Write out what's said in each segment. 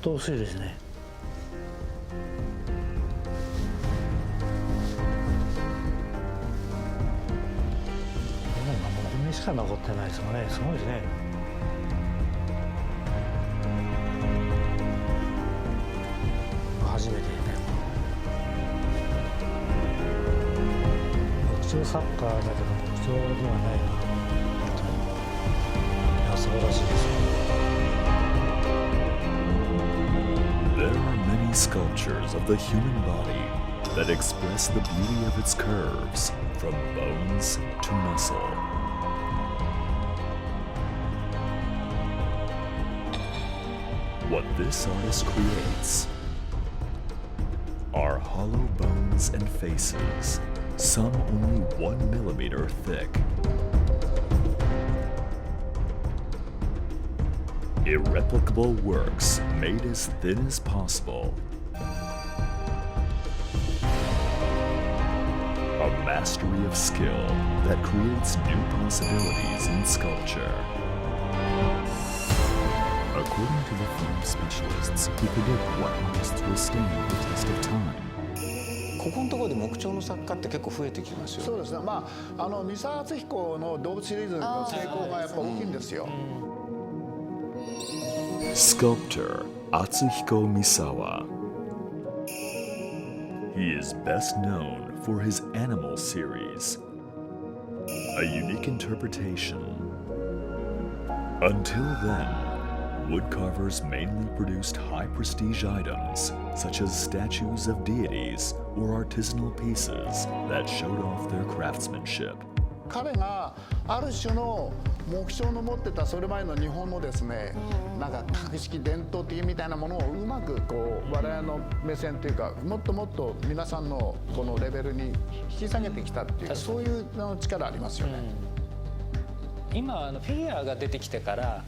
と薄いですね。もうしか残ってないですもんね。すごいですね。初めてね。木彫サッカーだけど木彫ではないな。いや、素晴らしいですね。There are many sculptures of the human body that express the beauty of its curves, from bones to muscle. What this artist creates are hollow bones and faces, some only 1 millimeter thick. Irreplicable works made as thin as possible. A mastery of skill that creates new possibilities in sculpture. According to the film specialists who predict what artists will stand the test of time. ここのところで木彫の作家って結構増えてきますよ。そうですね。まあ三沢敦彦の動物シリーズの成功がやっぱ大きいんですよ。Sculptor Atsuhiko Misawa. He is best known for his animal series, a unique interpretation. Until then, woodcarvers mainly produced high prestige items such as statues of deities or artisanal pieces that showed off their craftsmanship. 彼がある種の木彫の持ってたそれまでの日本のですね、なんか格式伝統的みたいなものをうまくこう我々の目線というか、もっともっと皆さんのこのレベルに引き下げてきたっていう、そういう力ありますよね。今フィギュアが出てきてから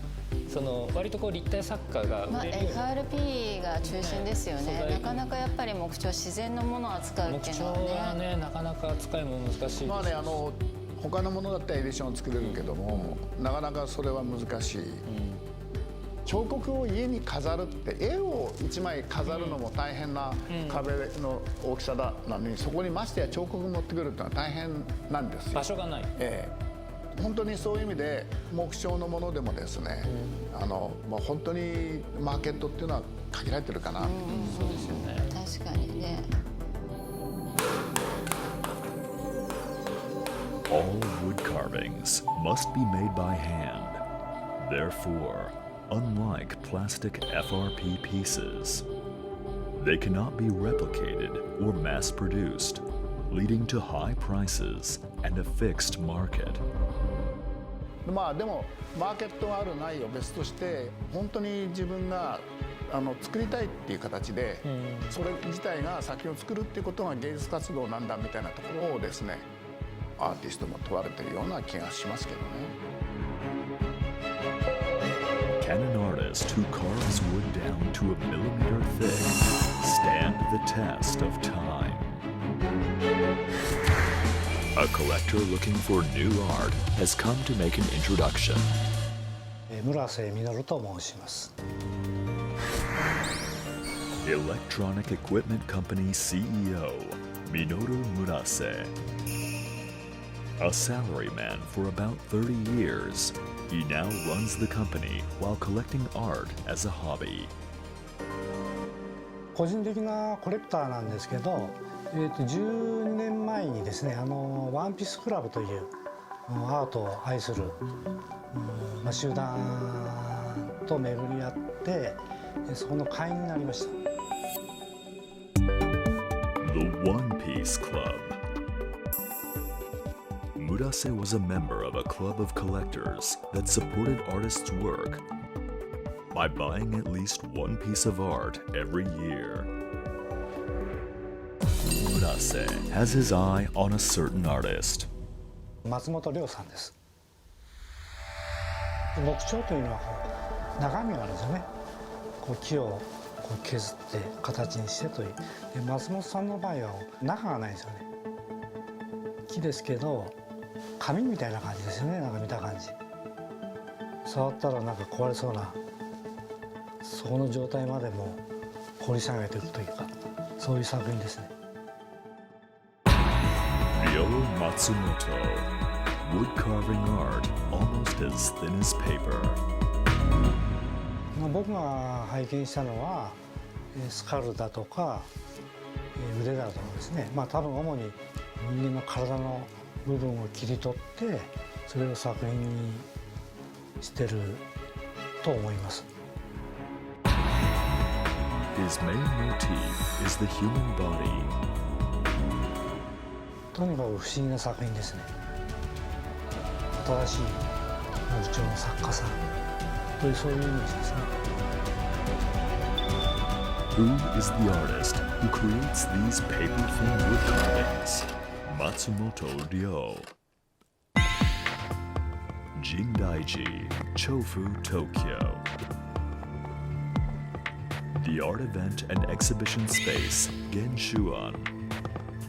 その割とこう立体作家が売れるように、FRP が中心ですよね。なかなかやっぱり木彫、自然のものを扱うっていうのはね。木彫はね、なかなか扱いも難しいですし。まあね、他のものだったらエディションを作れるけども、なかなかそれは難しい。彫刻を家に飾るって絵を一枚飾るのも大変な壁の大きさだなのに、そこにましてや彫刻持ってくるってのは大変なんですよ。場所がない。本当にそういう意味で木彫のものでもですね、本当にマーケットっていうのは限られてるかな。そうですよね。確かにね。All wood carvings must be made by hand. Therefore, unlike plastic FRP pieces, they cannot be replicated or mass-produced, leading to high prices and a fixed market. まあでもマーケットがあるないを別として、本当に自分が作りたいっていう形で、それ自体が作品を作るっていうことが芸術活動なんだみたいなところをですね、アーティストも問われているような気がしますけどね。Can an artist who carves wood down to a millimeter thick stand the test of time? A collector looking for new art has come to make an introduction. 村瀬実と申します。Electronic equipment company CEO Minoru Murase. A salaryman for about 30 years, he now runs the company while collecting art as a hobby. 個人的なコレクターなんですけど、12年前にですね、ワンピースクラブというアートを愛する集団と巡り合って、そこの会員になりました。The One Piece Club. Murase was a member of a club of collectors that supported artists' work by buying at least one piece of art every year. Murase has his eye on a certain artist. 松本さんです。木彫というのは中身があるんですよね。木を削って形にしてという。で松本さんの場合は中がないんですよね。木ですけど紙みたいな感じですよね。なんか見た感じ。触ったらなんか壊れそうなそこの状態までも掘り下げていくというか、そういう作品ですね。Ryo Matsumoto. Wood carving art almost as thin as paper. 僕が拝見したのはスカルだとか腕だとかですね、多分主に人間の体の部分を切り取ってそれを作品にしてると思います。 His main motif is the human body. とにかく不思議な作品ですね。新しい木彫の作家さんというそういうイメージですね。Who is the artist who creates these paper-thin wood carvings? Matsumoto Ryo. Jindaiji, Chofu, Tokyo. The art event and exhibition space Genshuan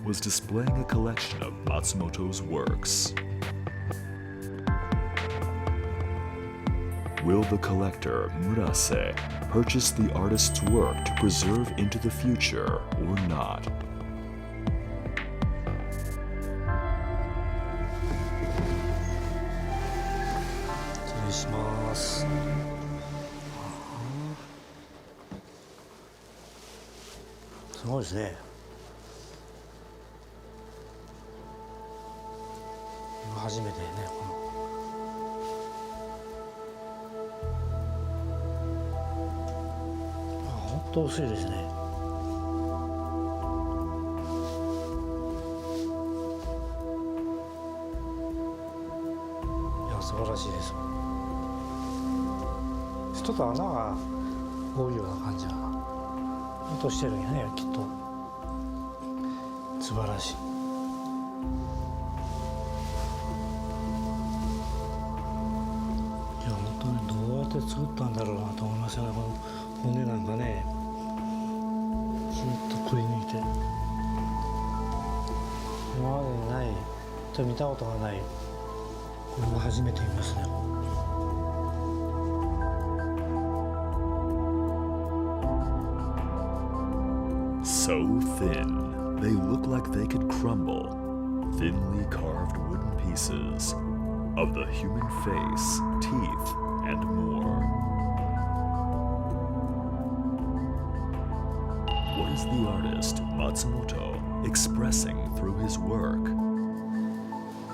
was displaying a collection of Matsumoto's works. Will the collector, Murase, purchase the artist's work to preserve into the future or not? 失礼します。すごいですね。初めてね、この本当薄いですね。いや、素晴らしいです。ちょっと穴が多いような感じが落としてるんやね、きっと。素晴らしい。いや、本当にどうやって作ったんだろうなと思いますよね。この骨なんかね、ずっとくり抜いて、今までにない、ちょっと見たことがない、これも初めて見ますね。So thin, they look like they could crumble. Thinly carved wooden pieces of the human face, teeth, and more. What is the artist, Matsumoto, expressing through his work?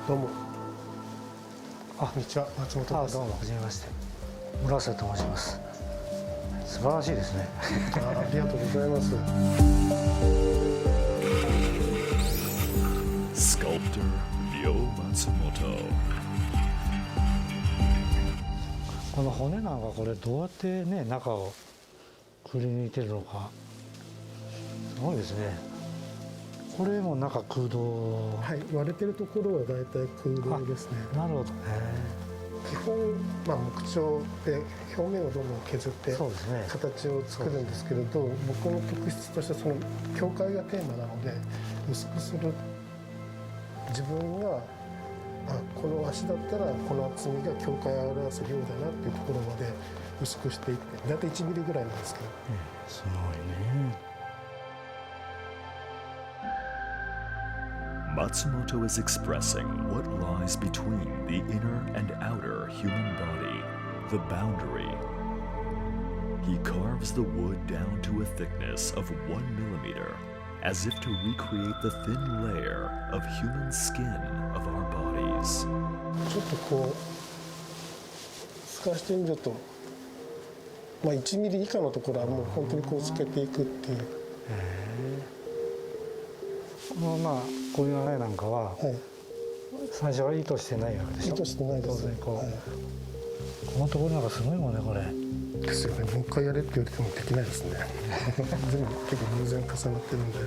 どうも。こんにちは、松本です。どうも、はじめまして。村瀬と申します。素晴らしいですね。ありがとうございます。Sculptor Ryo Matsumoto. この骨なんかこれどうやってね中をくり抜いてるのかすごいですね。これも中空洞。はい、割れてるところはだいたい空洞ですね。なるほどね。基本、木彫って表面をどんどん削ってそうですね、形を作るんですけれど、僕の特質としてその境界がテーマなので、薄くする自分がこの足だったらこの厚みが境界を表す量だなっていうところまで薄くしていって、だいたい1ミリぐらいなんですけど、すごいね。Matsumoto is expressing what lies between the inner and outer human body, the boundary. He carves the wood down to a thickness of 1 millimeter, as if to recreate the thin layer of human skin of our bodies. ちょっとこう透かしてみると、1ミリ以下のところはもう本当にこう透けていくっていう。こういう穴なんかは、はい、最初は意図してないわけでしょ。意図してないです。当然こう、はい、このところなんかすごいもんねこれ。ですよね。もう一回やれって言われてもできないですね。全部結構偶然重なってるんで、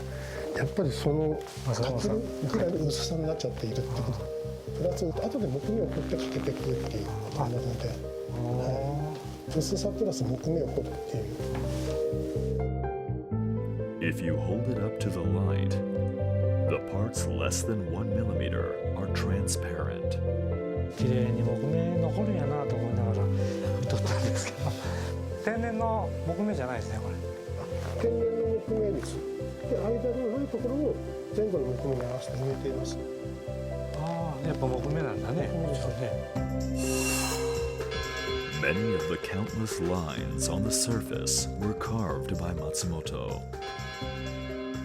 やっぱりそのかけるぐらいの薄さになっちゃっているってこと。プラス後で木目を彫ってかけていくっていうことなので、薄さプラス木目を彫るっていう。If you hold it up to the light, the parts less than 1 millimeter are transparent. 綺麗に木目残るんやなと思いながら撮ったんですけど、天然の木目じゃないですねこれ。天然の木目です。で間のないところを前後の木目に合わせて埋めています。ああ、やっぱ木目なんだね。木目ですね。 Many of the countless lines on the surface were carved by Matsumoto.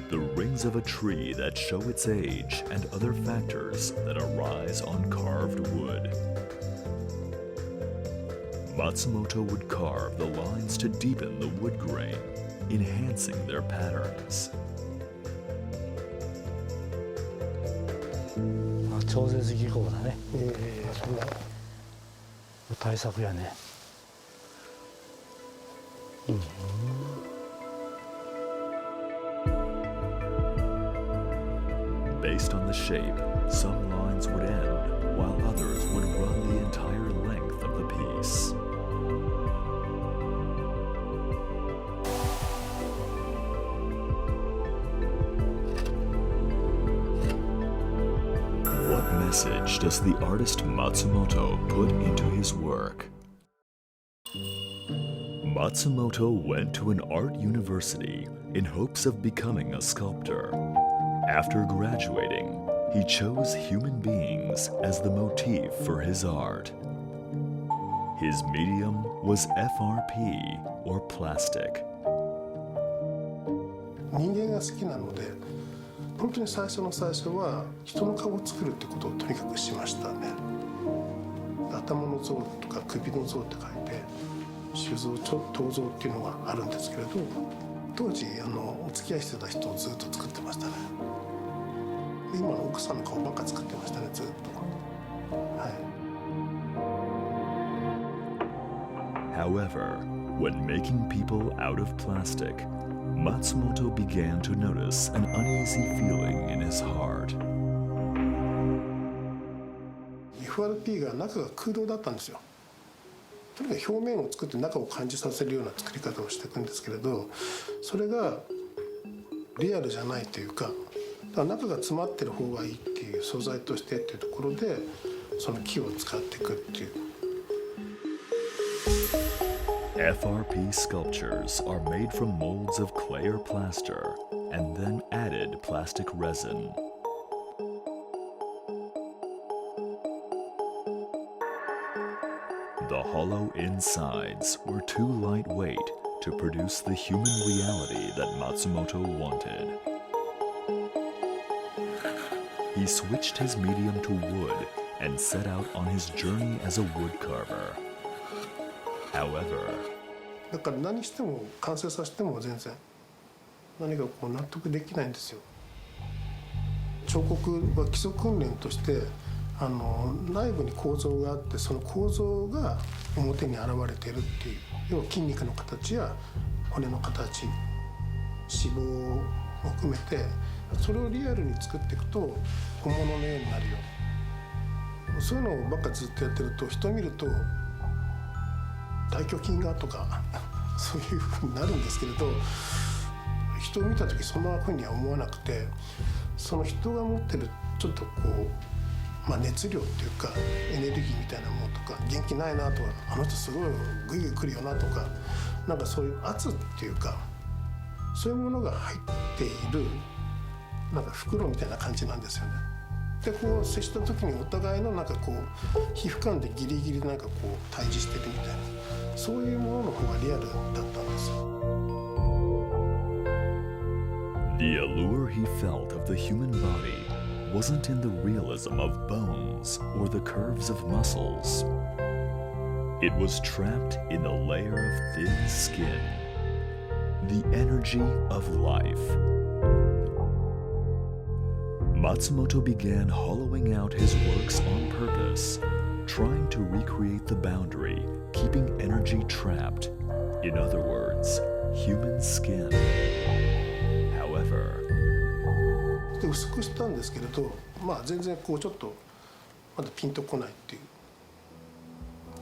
The rings of a tree that show its age and other factors that arise on carved wood. Matsumoto would carve the lines to deepen the wood grain, enhancing their patterns. あ、超絶技巧だね。そんな対策やね。Based on the shape, some lines would end, while others would run the entire length of the piece. What message does the artist Matsumoto put into his work? Matsumoto went to an art university in hopes of becoming a sculptor. After graduating, he chose human beings as the motif for his art. His medium was FRP, or plastic. 人間が好きなので、本当に最初の最初は人の顔を作るってことをとにかくしましたね。頭の像とか首の像って書いて手像頭像っていうのがあるんですけれど、当時お付き合いしてた人をずっと作ってましたね。今の奥さんの顔ばっか作ってましたね、ずっと。はい。 However, when making people out of plastic, Matsumoto began to notice an uneasy feeling in his heart. FRP が中が空洞だったんですよ。とにかく表面を作って中を感じさせるような作り方をしていくんですけれど、それがリアルじゃないというか、だから中が詰まってる方がいいっていう素材としてっていうところでその木を使っていくっていう。 FRP sculptures are made from molds of clay or plaster and then added plastic resin. The hollow insides were too lightweight to produce the human reality that Matsumoto wanted. He switched his medium to wood and set out on his journey as a wood carver. However, だから何しても完成させても全然何かこう納得できないんですよ。彫刻は基礎訓練として内部に構造があって、その構造が表に現れているっていう、要は筋肉の形や骨の形、脂肪を含めてそれをリアルに作っていくと本物のようになるよ。そういうのばっかずっとやってると人見ると大胸筋がとかそういうふうになるんですけれど、人を見た時そんなふうには思わなくて、その人が持ってるちょっとこう、熱量っていうかエネルギーみたいなものとか、元気ないなとか、あの人すごいグイグイ来るよなとか、なんかそういう圧っていうかそういうものが入っているなんか袋みたいな感じなんですよね。でこう接した時にお互いのなんかこう皮膚感でギリギリなんかこう対峙してるみたいな、そういうものの方がリアルだったんですよ。 the allure he felt of the human body wasn't in the realism of bones or the curves of muscles. It was trapped in the layer of thin skin, the energy of life. Matsumoto began hollowing out his works on purpose, trying to recreate the boundary, keeping energy trapped. In other words, human skin. However, で薄くしたんですけれど、全然こうちょっとまだピンとこないっていう。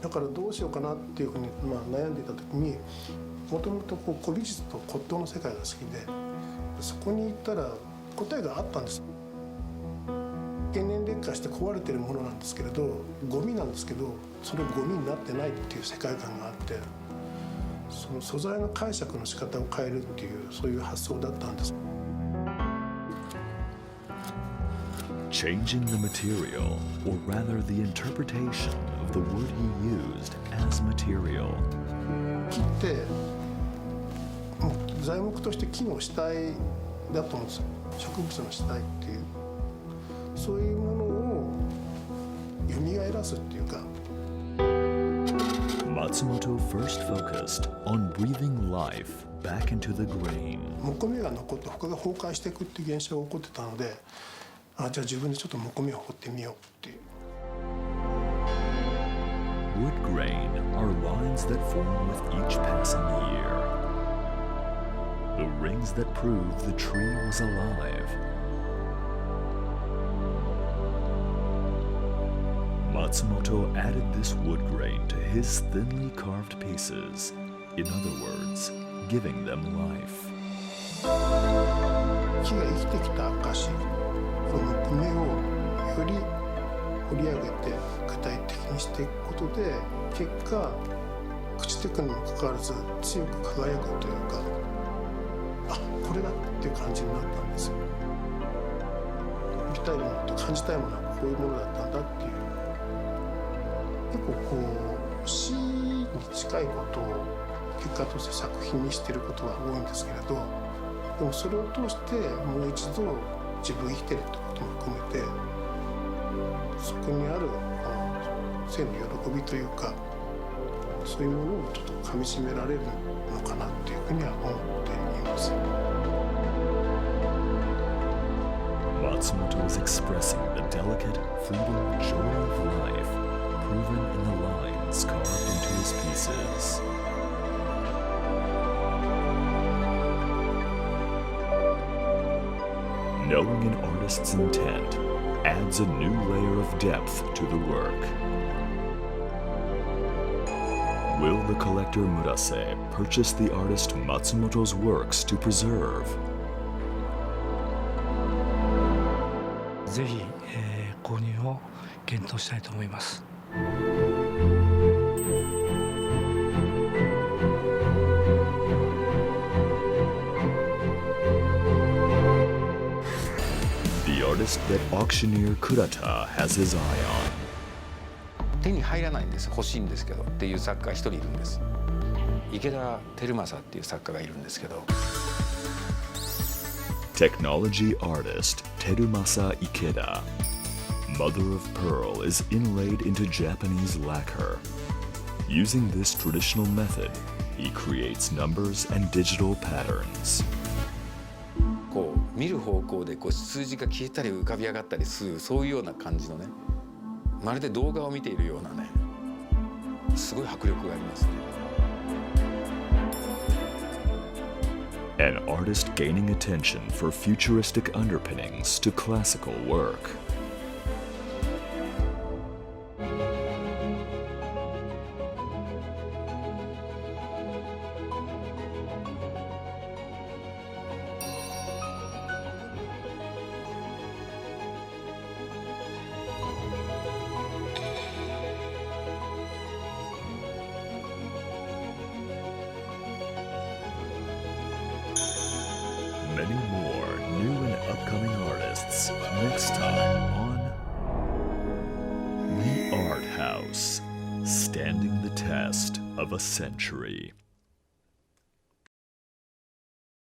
だからどうしようかなっていうふうに悩んでいた時に、もともと古美術と骨董の世界が好きで、そこに行ったら答えがあったんです。経年劣化して壊れてるものなんですけれど、ゴミなんですけど、それゴミになってないっていう世界観があって、その素材の解釈の仕方を変えるっていうそういう発想だったんです。 Changing the material, or rather the interpretation of the wood he used as material. 木ってもう材木として木の死体だと思うんですよ。植物の死体っていうそういうものを蘇らすっていうか。 Matsumoto first focused on breathing life back into the grain. 木目が残って他が崩壊していくっていう現象が起こってたので、じゃあ自分でちょっと木目を彫ってみようっていう。 Wood grain are lines that form with each passing year. The rings that prove the tree was alive. Matsumoto added this wood grain to his thinly carved pieces, in other words, giving them life. 木が生きてきた証、この木目をより掘り上げて具体的にしていくことで結果朽ちていくにもかかわらず強く輝くというか、これだっていう感じになったんですよ。見たいものと感じたいものはこういうものだったんだっていう、結構こう詩に近いことを結果として作品にしていることが多いんですけれど、でもそれを通してもう一度自分生きてるってことも含めてそこにある生の喜びというか、そういうものをちょっとかみしめられるのかなっていうふうには思っています。 Matsumoto is expressing the delicate, fleeting joy of life proven in the lines carved into his pieces. Knowing an artist's intent adds a new layer of depth to the work. Will the collector Murase purchase the artist Matsumoto's works to preserve? ぜひ、購入を検討したいと思います。The artist that auctioneer Kurata has his eye on. 手に入らないんです、欲しいんですけどっていう作家が一人いるんです。池田輝正っていう作家がいるんですけど、 Technology artist Terumasa Ikeda. Mother of pearl is inlaid into Japanese lacquer. Using this traditional method, he creates numbers and digital patterns. こう見る方向でこう数字が消えたり浮かび上がったりする、そういうような感じのね、まるで動画を見ているようなね、すごい迫力がありますね。 An artist gaining attention for futuristic underpinnings to classical work. Many more new and upcoming artists next time on The Art House, standing the test of a century.